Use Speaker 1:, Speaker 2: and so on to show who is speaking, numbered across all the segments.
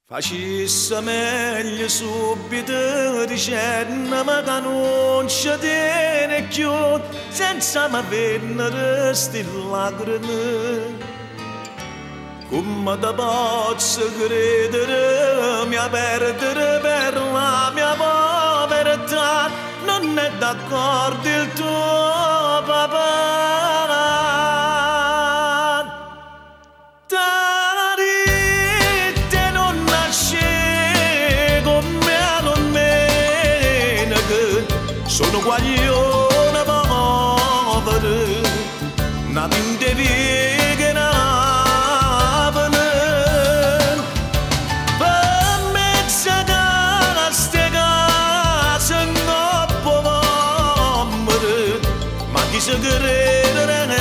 Speaker 1: Facesse meglio subito dicendo che non ci tiene più senza mi vennere sti lacrime. Come te posso credere mia perdere per la mia povertà? Non è d'accordo il tuo papà. Sono guaglione povero, nato in te vighe navene. Per mezza ste case non può morire, ma chi si crede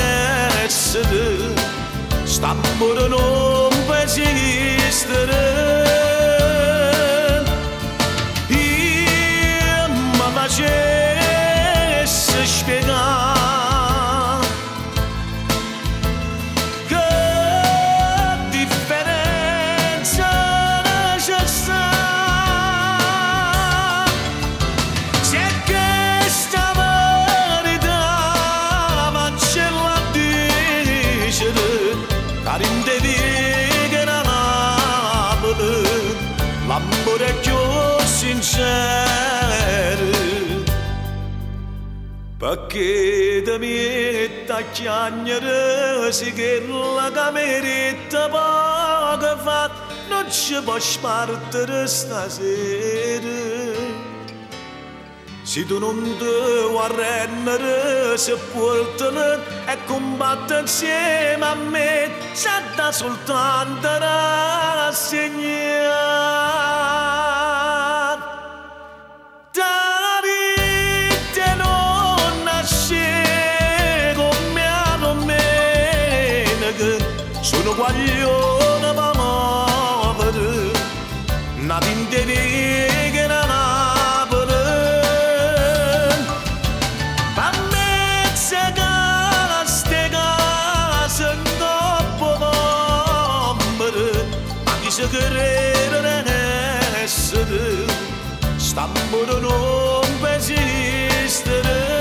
Speaker 1: essere, sta morendo non può esistere. Io mi facesse spiegare che differenza c'è sta. Se questa verità ma ce la dice, cari in te che la Napoli, l'amore è più sincero. Perché ti metti a chiagnere se che la cameretta poco fa non ci può spartere stasera. Se tu non ti vuoi arrendere, se portano e combatte insieme a me, c'è da soltanto rassegnare. Sono guaglione povero, nato in te vighe Napoli. Per mezza ste case non può morire, ma chi si crede essere, sta morendo non può esistere.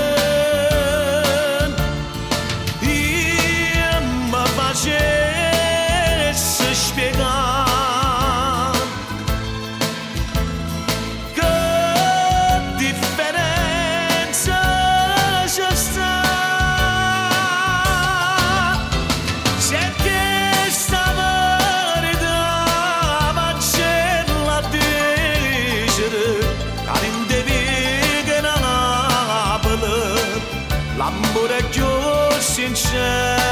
Speaker 1: Facesse spiegare che differenza c'è sta. Se questa verità ma ce la dice, cari in te vighe Napoli, l'amore è più sincero.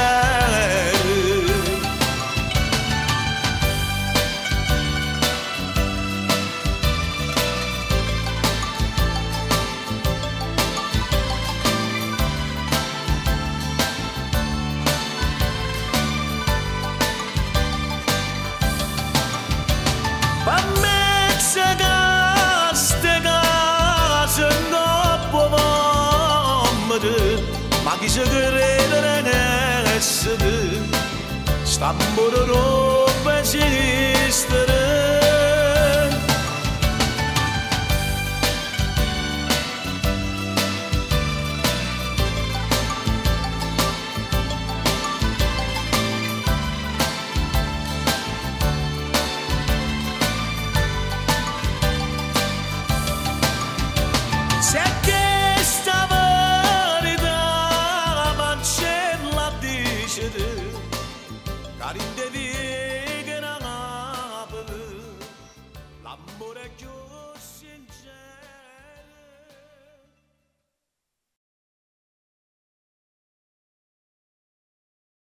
Speaker 1: Per mezza ste case non può morire, ma chi si crede essere, sta morendo per esistere. Se questa verità ma ce la dice, cari in te vighe Napoli, l'amore è chiuso.